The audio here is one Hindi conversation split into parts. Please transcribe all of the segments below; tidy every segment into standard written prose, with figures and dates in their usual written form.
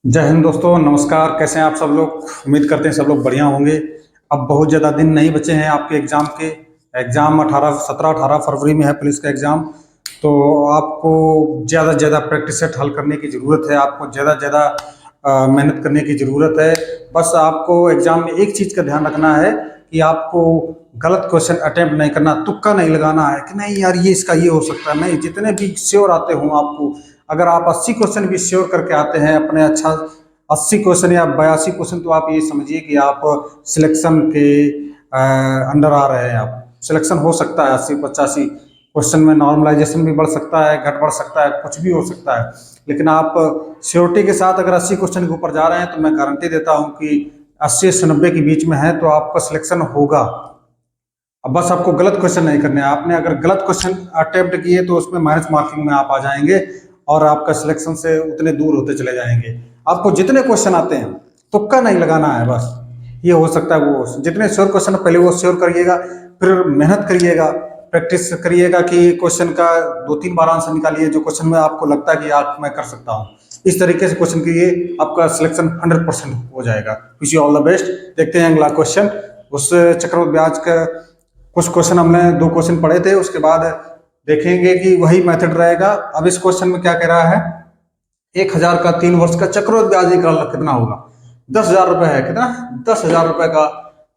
जय हिंद दोस्तों, नमस्कार। कैसे हैं आप सब लोग? उम्मीद करते हैं सब लोग बढ़िया होंगे। अब बहुत ज़्यादा दिन नहीं बचे हैं आपके एग्ज़ाम के। एग्ज़ाम 17-18 फरवरी में है पुलिस का एग्ज़ाम। तो आपको ज़्यादा से ज़्यादा प्रैक्टिस सेट हल करने की ज़रूरत है। आपको ज़्यादा से ज़्यादा मेहनत करने की ज़रूरत है। बस आपको एग्ज़ाम में एक चीज़ का ध्यान रखना है कि आपको गलत क्वेश्चन अटेम्प्ट नहीं करना, तुक्का नहीं लगाना है कि नहीं यार ये इसका ये हो सकता है। नहीं, जितने भी श्योर आते हों आपको, अगर आप 80 क्वेश्चन भी श्योर करके आते हैं अपने, अच्छा 80 क्वेश्चन या 82 क्वेश्चन, तो आप ये समझिए कि आप सिलेक्शन के अंडर आ रहे हैं। आप सिलेक्शन हो सकता है 80-85 क्वेश्चन में। नॉर्मलाइजेशन भी बढ़ सकता है, घट बढ़ सकता है, कुछ भी हो सकता है। लेकिन आप श्योरिटी के साथ अगर 80 क्वेश्चन के ऊपर जा रहे हैं तो मैं गारंटी देता हूं कि 80 से 90 के बीच में है तो आपका सिलेक्शन होगा। अब बस आपको गलत क्वेश्चन नहीं करने हैं। आपने अगर गलत क्वेश्चन अटेम्प्ट किए तो उसमें माइनस मार्किंग में आप आ जाएंगे और आपका सिलेक्शन से उतने दूर होते चले जाएंगे। आपको जितने क्वेश्चन आते हैं तुक्का नहीं लगाना है। बस ये हो सकता है वो जितने श्योर क्वेश्चन पहले वो श्योर करिएगा, फिर मेहनत करिएगा, प्रैक्टिस करिएगा कि क्वेश्चन का 2-3 बार आंसर निकालिए जो क्वेश्चन में आपको लगता है कि आप मैं कर सकता हूँ। इस तरीके से क्वेश्चन करिए, आपका सिलेक्शन 100% हो जाएगा। Wish you all the best. देखते हैं अगला क्वेश्चन। उस चक्रवृद्धि ब्याज का कुछ क्वेश्चन हमने 2 क्वेश्चन पढ़े थे, उसके बाद देखेंगे कि वही मेथड रहेगा। अब इस क्वेश्चन में क्या कह रहा है, 1000 का 3 वर्ष का चक्रवृद्धि ब्याज निकालना कितना होगा। 10,000 रुपए है, कितना 10,000 रुपए का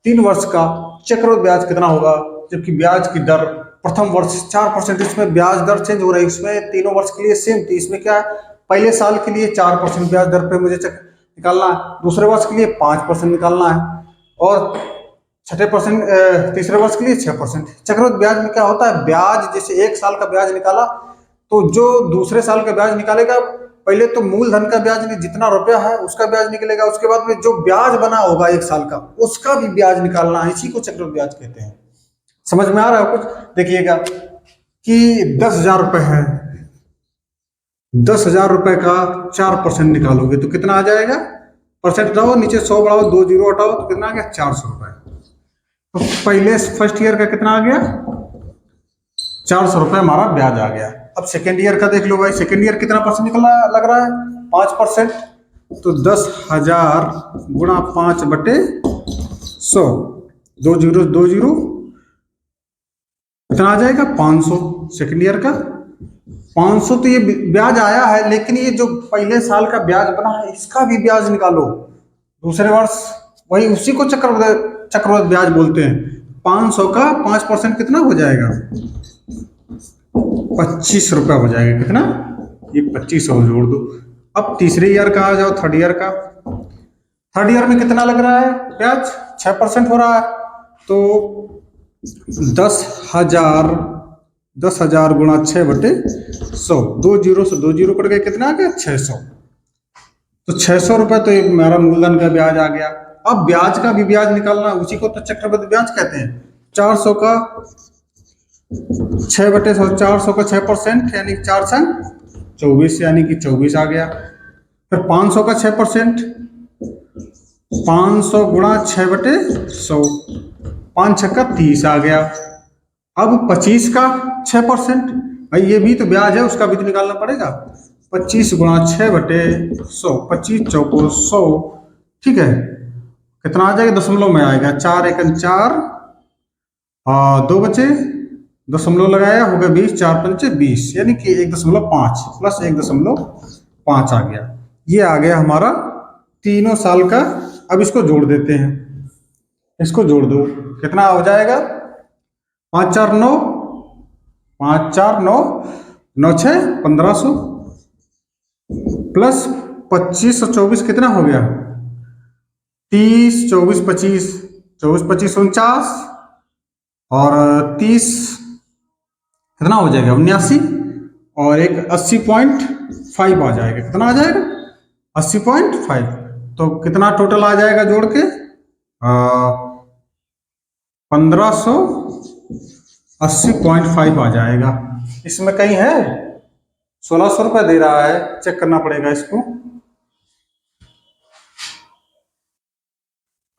3 वर्ष का चक्रवृद्धि ब्याज कितना होगा। जबकि ब्याज की दर प्रथम वर्ष 4%, इसमें ब्याज दर चेंज हो रही है। इसमें तीनों वर्ष के लिए सेम थी। इसमें क्या है, पहले साल के लिए 4% ब्याज दर पे मुझे निकालना है, दूसरे वर्ष के लिए 5% निकालना है, और छठे परसेंट तीसरे वर्ष के लिए 6%। चक्रवृद्धि ब्याज में क्या होता है, ब्याज जैसे एक साल का ब्याज निकाला तो जो दूसरे साल का ब्याज निकालेगा, पहले तो मूलधन का ब्याज नहीं, जितना रुपया है उसका ब्याज निकलेगा, उसके बाद में जो ब्याज बना होगा एक साल का उसका भी ब्याज निकालना है। इसी को चक्रवृद्धि ब्याज कहते हैं। समझ में आ रहा है कुछ? देखिएगा कि 10,000 रुपए है, 10,000 रुपए का 4% निकालोगे तो कितना आ जाएगा। परसेंट हटाओ, नीचे 100 बढ़ाओ, 2 जीरो हटाओ तो कितना आ गया, 400 रुपए। तो पहले फर्स्ट ईयर का कितना आ गया, 400 रुपए हमारा ब्याज आ गया। अब सेकेंड ईयर का देख लो भाई, सेकेंड ईयर कितना परसेंट निकला लग रहा है, 5%। तो 10,000 गुणा 5/100, 2 जीरो 2 जीरो, कितना आ जाएगा 500। सेकेंड ईयर का 500। तो ये ब्याज आया है, लेकिन ये जो पहले साल का ब्याज बना है इसका भी ब्याज निकालो दूसरे वर्ष। वही उसी को चक्रवृद्धि ब्याज बोलते हैं। 500 का 5% कितना हो जाएगा, 25 रुपया हो जाएगा। कितना, ये 2500 जोड़ दो। अब तीसरे ईयर का आ जाओ, थर्ड ईयर का। थर्ड ईयर में कितना लग रहा है ब्याज, 6% हो रहा है। तो 10,000 10,000 गुणा 6/100, 2 जीरो से 2 जीरो कट गए, कितना आ गया 600। तो 600 रुपए तो हमारा मूलधन का ब्याज आ गया। अब ब्याज का भी ब्याज निकालना, उसी को तो चक्रवृद्धि ब्याज कहते हैं। 400 का 6/100, 400 का 6% यानी 4 संग 24, यानी कि 24 आ गया। फिर 500 का 6%, 500 गुणा 6/100, 5 छक्का 30 आ गया। अब 25 का 6%, भाई ये भी तो ब्याज है, उसका भी तो निकालना पड़ेगा। 25 गुणा 6/100, 25 चौको 100, ठीक है। कितना आ जाएगा, दशमलव में आएगा, 4 एकन 4, 2 बचे, दशमलव लगाया, हो गया 20, 4 पंचे 20, यानी कि 1.5 प्लस 1.5 आ गया। ये आ गया हमारा तीनों साल का। अब इसको जोड़ देते हैं, इसको जोड़ दो, कितना हो जाएगा, 5 4 9, 5 4 9, 9 6 1500, प्लस 25 और 24 कितना हो गया, 30, 24 25, 24 25 49, और 30 कितना हो जाएगा 79, और एक 80.5 आ जाएगा। कितना आ जाएगा 80.5। तो कितना टोटल आ जाएगा जोड़ के, 1580.5 आ जाएगा। इसमें कहीं है 1600 रुपये दे रहा है, चेक करना पड़ेगा इसको।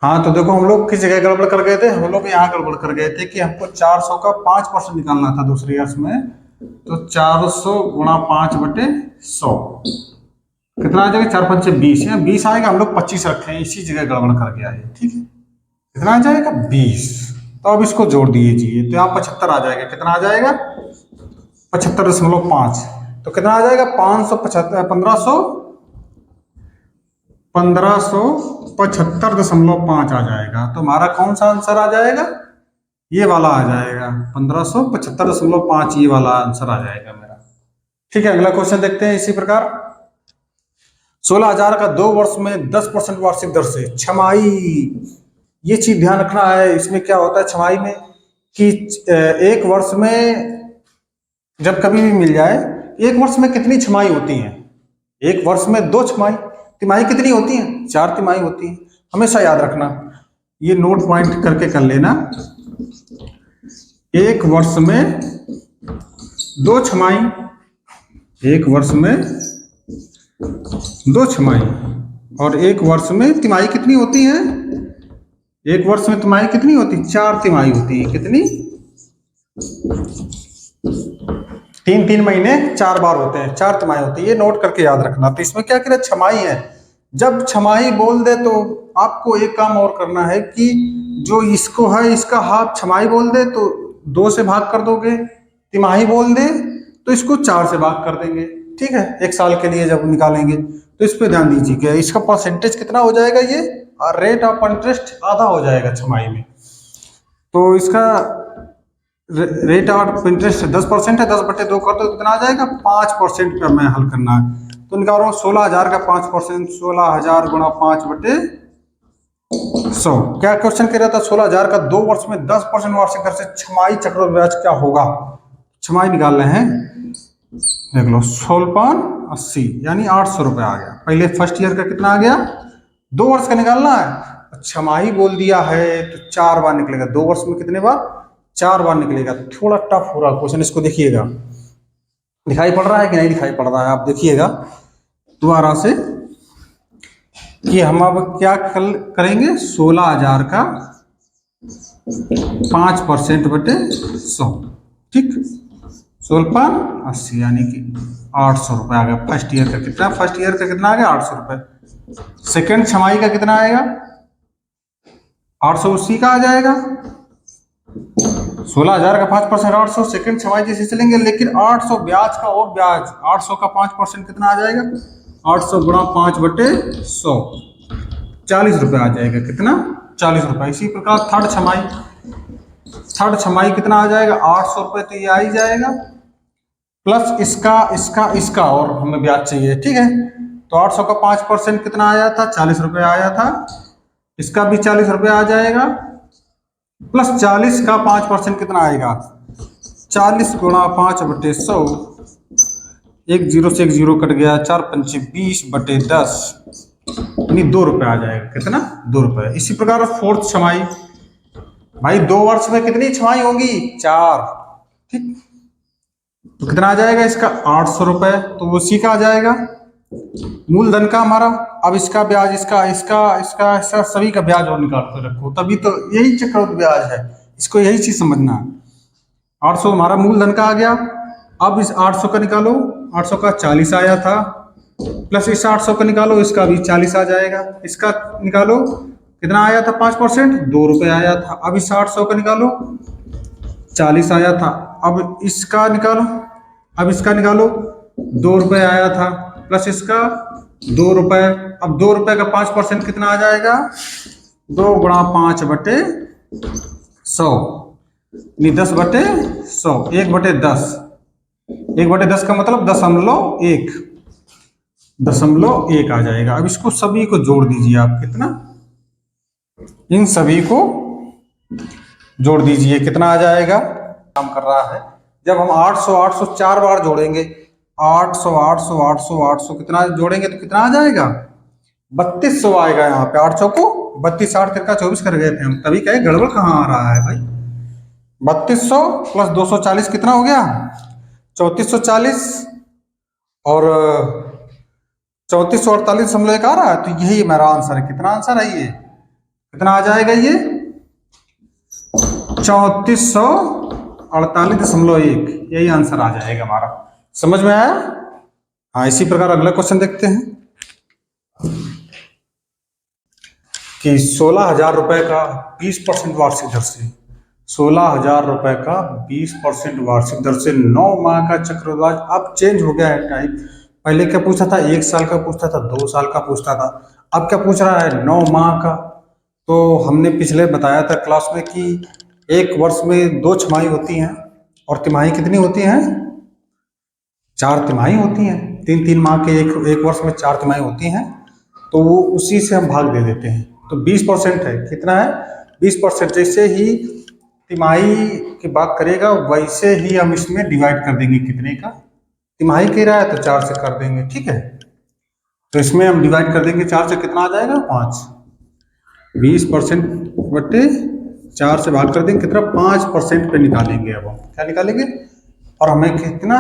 हाँ तो देखो, हम लोग किस जगह गड़बड़ कर गए थे, हम लोग यहाँ गड़बड़ कर गए थे कि हमको 400 का 5% निकालना था दूसरे ईयर्स में। तो 400 गुणा 5/100, कितना आ जाएगा, 4 पंचे 20 है, 20 आएगा, हम लोग 25 रखे हैं, इसी जगह गड़बड़ कर गया है। ठीक है, कितना आ जाएगा 20। तो अब इसको जोड़ दीजिए तो यहाँ 75 आ जाएगा। कितना आ जाएगा 75.5। तो कितना आ जाएगा 575 1575.5 आ जाएगा। तो हमारा कौन सा आंसर आ जाएगा, ये वाला आ जाएगा 1575.5, ये वाला आंसर आ जाएगा मेरा। ठीक है, अगला क्वेश्चन देखते हैं इसी प्रकार। 16,000 का 2 वर्ष में 10% वार्षिक दर से छमाही, ये चीज ध्यान रखना है। इसमें क्या होता है छमाही में कि एक वर्ष में जब कभी भी मिल जाए, एक वर्ष में कितनी छमाही होती है, एक वर्ष में 2 छमाही, तिमाही कितनी होती है, 4 तिमाही होती है। हमेशा याद रखना, ये नोट पॉइंट करके कर लेना। एक वर्ष में 2 छमाही, एक वर्ष में 2 छमाही, और एक वर्ष में तिमाही कितनी होती है, एक वर्ष में तिमाही कितनी होती है, 4 तिमाही होती है। कितनी, 3 महीने 4 बार होते हैं, 4 तिमाही होती है, ये नोट करके याद रखना। तो इसमें क्या करें, छमाही है। जब छमाही बोल दे तो आपको एक काम और करना है कि जो इसको है इसका हाफ छमाही बोल दे तो 2 से भाग कर दोगे, तिमाही बोल दे तो इसको 4 से भाग कर देंगे। ठीक है, एक साल के लिए जब निकालेंगे तो इस पे ध्यान दीजिएगा। इसका परसेंटेज कितना हो जाएगा, ये रेट ऑफ इंटरेस्ट आधा हो जाएगा छमाही में। तो इसका रेट ऑफ इंटरेस्ट 10% है, 10/2 कर दो, कितना आ जाएगा 5% का मैं हल करना है। तो निकालो 16,000 का 5%, 16,000 गुणा 5/100। क्या क्वेश्चन कह रहा था, 16,000 का 2 वर्ष में 10% वार्षिक दर से छमाही चक्रवृद्धि ब्याज क्या होगा। छमाही निकाल रहे हैं, देख लो 16/80 यानी 800 रुपये आ गया। पहले फर्स्ट ईयर का कितना आ गया, 2 वर्ष का निकालना है। छमाही बोल दिया है तो 4 बार निकलेगा, 2 वर्ष में कितने बार, 4 बार निकलेगा। थोड़ा टफ हो रहा क्वेश्चन, इसको देखिएगा, दिखाई पड़ रहा है कि नहीं दिखाई पड़ रहा है, आप देखिएगा दोबारा से कि हम अब क्या करेंगे। 16,000 का 5%/100, ठीक, 16/80 यानी कि 800 रुपये आ गया। फर्स्ट ईयर का कितना, फर्स्ट ईयर का कितना आ गया 800 रुपये। सेकेंड छमाही का कितना आएगा, 880 का आ जाएगा। 16,000 का 5% 800, सेकंड छमाही जैसे चलेंगे, लेकिन 800 ब्याज का और ब्याज, 800 का 5% कितना आ जाएगा, 800 गुणा 5/100, 40 रुपये आ जाएगा। कितना, 40 रुपये। इसी प्रकार थर्ड छमाही कितना आ जाएगा, 800 रुपये, तो ये आ ही जाएगा, प्लस इसका और हमें ब्याज चाहिए। ठीक है, तो 800 का 5% कितना आया था, 40 रुपये आया था, इसका भी 40 रुपये आ जाएगा, प्लस 40 का 5% कितना आएगा, 40 गुणा 5/100, एक जीरो से एक जीरो कट गया, 4 पंचे 20/10 यानी 2 रुपये आ जाएगा। कितना, 2 रुपये। इसी प्रकार फोर्थ छमाही, भाई 2 वर्ष में कितनी छमाही होगी, 4, ठीक, तो कितना आ जाएगा इसका 800 रुपये, तो उसी का आ जाएगा मूलधन का हमारा। अब इसका ब्याज, इसका सभी का ब्याज और निकाल कर रखो, तभी तो, यही चक्रवृद्धि ब्याज है, इसको यही चीज समझना है। 800 हमारा मूलधन का आ गया। अब इस 800 का निकालो, 800 का 40 आया था, प्लस इस 800 का निकालो, इसका भी 40 आ जाएगा। इसका निकालो, कितना आया था 5%, 2 रुपये आया था। अब इस 800 का निकालो, 40 आया था। अब इसका निकालो, अब इसका निकालो, 2 रुपये आया था, प्लस इसका 2 रुपये। अब 2 रुपये का 5% कितना आ जाएगा, 2 गुणा 5/100 यानी 10/100, 1/10, 1/10 का मतलब 0.1 आ जाएगा। अब इसको सभी को जोड़ दीजिए आप, कितना, इन सभी को जोड़ दीजिए, कितना आ जाएगा, काम कर रहा है। जब हम 800 4 बार जोड़ेंगे, 800 कितना जोड़ेंगे तो कितना आ जाएगा, 3200 आएगा। यहाँ पे 800 को 32, 8 तिरका 24 कर गए थे हम, तभी कहे गड़बड़ कहाँ आ रहा है भाई। 3200 प्लस 240 कितना हो गया, 3440, और 3448.1 आ रहा है। तो यही मेरा आंसर है। कितना आंसर है ये, कितना आ जाएगा ये, 3448.1, यही आंसर आ जाएगा हमारा। समझ में आया। हाँ, इसी प्रकार अगला क्वेश्चन देखते हैं। कि 16,000 रुपये का 20% वार्षिक दर से, 16,000 रुपये का 20% वार्षिक दर से 9 माह का चक्रवृद्धि ब्याज। अब चेंज हो गया है टाइप, पहले क्या पूछा था, 1 साल का पूछता था, 2 साल का पूछता था, अब क्या पूछ रहा है, 9 माह का। तो हमने पिछले बताया था क्लास में कि एक वर्ष में 2 छमाही होती हैं और तिमाही कितनी होती हैं, 4 तिमाही होती हैं। 3-3 माह के एक वर्ष में 4 तिमाही होती हैं, तो वो उसी से हम भाग दे देते हैं। तो 20% है, कितना है, 20%। जैसे ही तिमाही की बात करेगा वैसे ही हम इसमें डिवाइड कर देंगे, कितने का, तिमाही कह रहा है तो 4 से कर देंगे, ठीक है। तो इसमें हम डिवाइड कर देंगे 4 से, कितना आ जाएगा, 5। 20% बटे 4 से भाग कर देंगे, कितना, 5% पे निकालेंगे। अब हम क्या निकालेंगे, और हमें कितना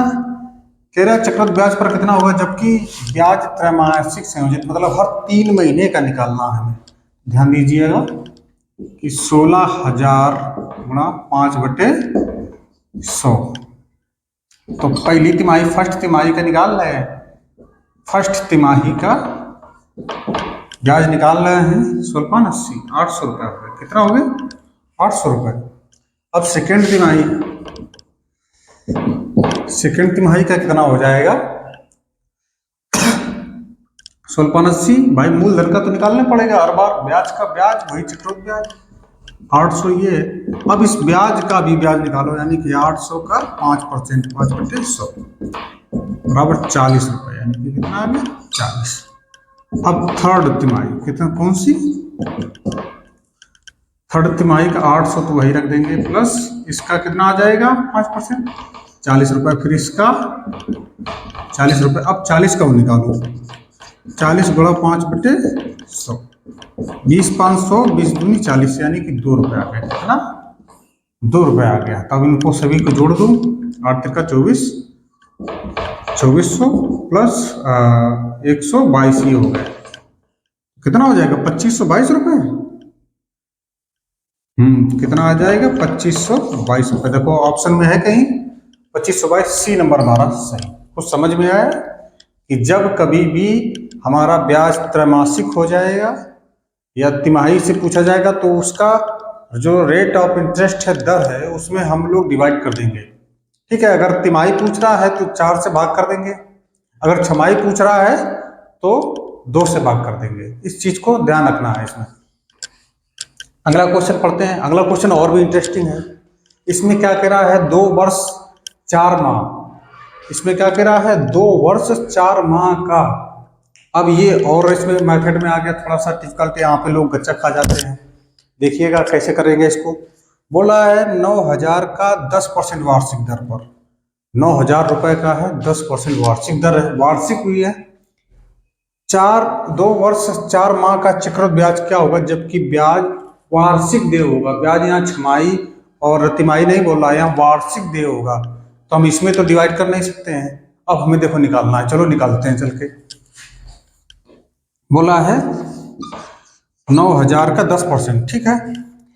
कह रहा है, चक्रवृद्धि ब्याज पर कितना होगा, जबकि ब्याज त्रैमासिक संयोजित, मतलब हर 3 महीने का निकालना है हमें। ध्यान दीजिएगा कि 16,000 गुणा 5/100। तो पहली तिमाही, फर्स्ट तिमाही का निकाल रहे हैं, फर्स्ट तिमाही का ब्याज निकाल रहे हैं 1680, 800 रुपये हो गए, कितना हो गए, 800 रुपये। अब सेकेंड तिमाही, सेकेंड तिमाही का कितना हो जाएगा, 1680 भाई, मूलधन का तो निकालना पड़ेगा हर बार, ब्याज का ब्याज वही चक्रवृद्धि ब्याज, 800 ये। अब इस ब्याज का भी ब्याज निकालो, यानी कि 800 का 5%, 5/100 बराबर 40 रुपये, यानी कि कितना आ गया, 40। अब थर्ड तिमाही, कितना, कौन सी, थर्ड तिमाही का 800 तो वही रख देंगे, प्लस इसका कितना आ जाएगा, 5%, 40 रुपये, फिर इसका 40 रुपये। अब 40 का वो निकालो, 40 गुणा 5/100, 20,500, 20×2 40, यानी कि 2 रुपये आ गया, कितना, 2 रुपये आ गया। तब इनको सभी को जोड़ दूँ, 8 का 24, 2400 प्लस 122 ये हो गया, कितना हो जाएगा, 2522 रुपये। कितना आ जाएगा, 2522 रुपये। देखो ऑप्शन में है कहीं 2522, सी नंबर हमारा सही। कुछ समझ में आया कि जब कभी भी हमारा ब्याज त्रैमासिक हो जाएगा या तिमाही से पूछा जाएगा तो उसका जो रेट ऑफ इंटरेस्ट है, दर है, उसमें हम लोग डिवाइड कर देंगे, ठीक है। अगर तिमाही पूछ रहा है तो 4 से भाग कर देंगे, अगर छमाही पूछ रहा है तो 2 से भाग कर देंगे। इस चीज को ध्यान रखना है इसमें। अगला क्वेश्चन पढ़ते हैं। अगला क्वेश्चन और भी इंटरेस्टिंग है। इसमें क्या कह रहा है, 2 वर्ष 4 माह। इसमें क्या कह रहा है, 2 वर्ष 4 माह का। अब ये और इसमें मेथड में आ गया थोड़ा सा डिफिकल्ट, यहाँ पे लोग गच्चा खा जाते हैं। देखिएगा कैसे करेंगे इसको। बोला है 9,000 का 10% वार्षिक दर पर, 9,000 रुपये का है, 10% वार्षिक दर है, वार्षिक हुई है। 2 वर्ष 4 माह का चक्रवृद्धि ब्याज क्या होगा, जबकि ब्याज वार्षिक देय होगा। ब्याज यहाँ छमाही और तिमाही नहीं बोल रहा है, यहाँ वार्षिक देय होगा, तो हम इसमें तो डिवाइड कर नहीं सकते हैं। अब हमें देखो निकालना है, चलो निकालते हैं चल के। बोला है 9,000 का 10%, ठीक है।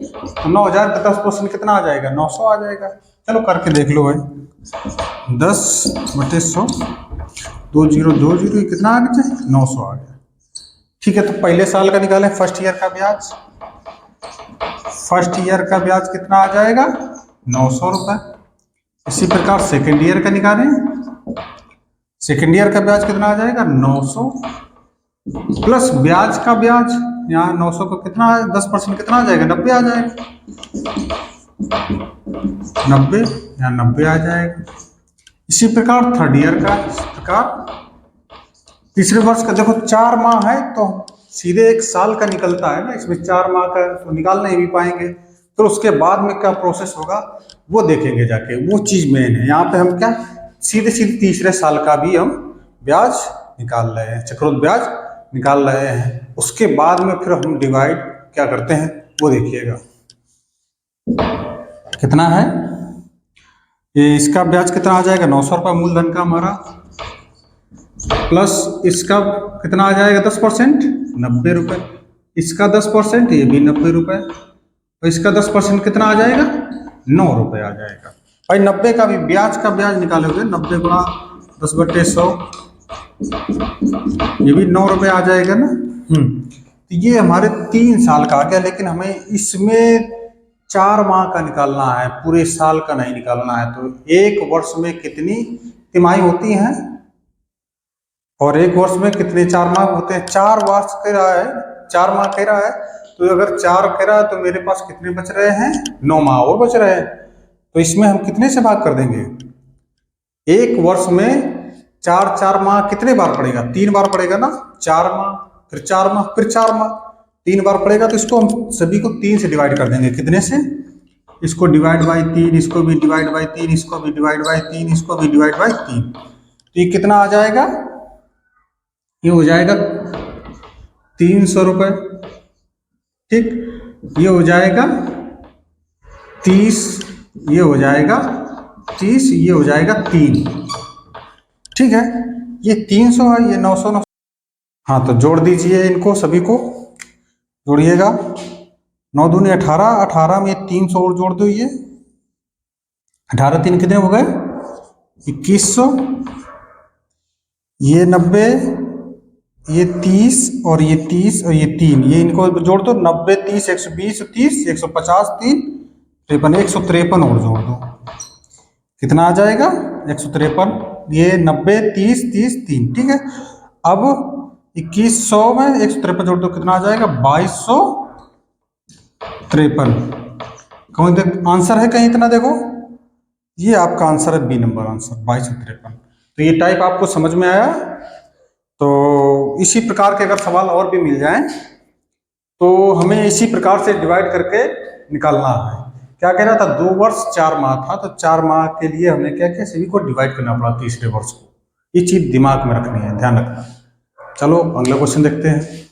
तो 9,000 का 10% कितना आ जाएगा, 900 आ जाएगा। चलो करके देख लो भाई, 10/100, 2020 कितना आ गया, 900 आ गया, ठीक है। तो पहले साल का निकालें, फर्स्ट ईयर का ब्याज। फर्स्ट ईयर का ब्याज कितना आ जाएगा, 900 रुपये। इसी प्रकार सेकेंड ईयर का निकालें, सेकेंड ईयर का ब्याज कितना आ जाएगा, 900 प्लस ब्याज का ब्याज, यहाँ 900 को कितना, 10% कितना आ जाएगा, 90 आ जाएगा, 90, यहाँ 90 आ जाएगा। इसी प्रकार थर्ड ईयर का, इसी प्रकार तीसरे वर्ष का। देखो 4 माह है तो सीधे 1 साल का निकलता है ना, इसमें 4 माह का तो निकाल नहीं भी पाएंगे, तो उसके बाद में क्या प्रोसेस होगा वो देखेंगे जाके, वो चीज मेन है। यहाँ पे हम क्या सीधे सीधे तीसरे साल का भी हम ब्याज निकाल रहे हैं, चक्रवृद्धि ब्याज निकाल रहे हैं। उसके बाद में फिर हम डिवाइड क्या करते हैं वो देखिएगा। कितना है ये, इसका ब्याज कितना आ जाएगा, 900 रुपये मूलधन का हमारा, प्लस इसका कितना आ जाएगा 10%, 90 रुपये। इसका 10% ये भी 90 रुपये, और इसका 10% कितना आ जाएगा, 9 रुपये आ जाएगा। भाई 90 का भी ब्याज का ब्याज निकालोगे, 90 गुणा 10/100, ये भी 9 रुपये आ जाएगा ना। तो ये हमारे 3 साल का आ गया, लेकिन हमें इसमें 4 माह का निकालना है, पूरे साल का नहीं निकालना है। तो एक वर्ष में कितनी तिमाही होती हैं और एक वर्ष में कितने 4 माह होते हैं? 4 वर्ष कह रहा है, 4 माह कह रहा है, तो अगर 4 कह रहा है तो मेरे पास कितने बच रहे हैं? 9 माह और बच रहे हैं। तो इसमें हम कितने से भाग कर देंगे? एक वर्ष में 4 माह कितने बार पड़ेगा? 3 बार पड़ेगा ना। 4 माह, फिर 4 माह, फिर 4 माह, 3 बार पड़ेगा। तो इसको हम सभी को 3 से डिवाइड कर देंगे। कितने से? इसको डिवाइड बाई 3, इसको भी डिवाइड बाई 3, इसको भी डिवाइड बाई 3, इसको भी डिवाइड बाई 3। तो ये कितना आ जाएगा? ये हो जाएगा 300 रुपये। ठीक, ये हो जाएगा 30, ये हो जाएगा 30, ये हो जाएगा 3। ठीक है, ये 300 है, ये 900। हाँ, तो जोड़ दीजिए इनको सभी को, जोड़िएगा। 9 दूनी 18, 18 में 300 और जोड़ दो। ये 18 3 कितने हो गए? 2100। ये 90, ये 30 और ये 30 और ये 3, ये इनको जोड़ दो। 90 30 120 30 150 3 53, 153 और जोड़ दो। कितना आ जाएगा? 153। ये 90 30 30 3। ठीक है, अब 2100 में 153 जोड़ दो। कितना आ जाएगा? 2253। कहीं देख आंसर है कहीं? इतना देखो, ये आपका आंसर है, बी नंबर आंसर 2253। तो ये टाइप आपको समझ में आया? तो इसी प्रकार के अगर सवाल और भी मिल जाएं तो हमें इसी प्रकार से डिवाइड करके निकालना है। क्या कह रहा था? 2 वर्ष 4 माह था, तो 4 माह के लिए हमने क्या किया? सभी को डिवाइड करना पड़ा तीसरे वर्ष को। ये चीज दिमाग में रखनी है, ध्यान रखना। चलो अगला क्वेश्चन देखते हैं।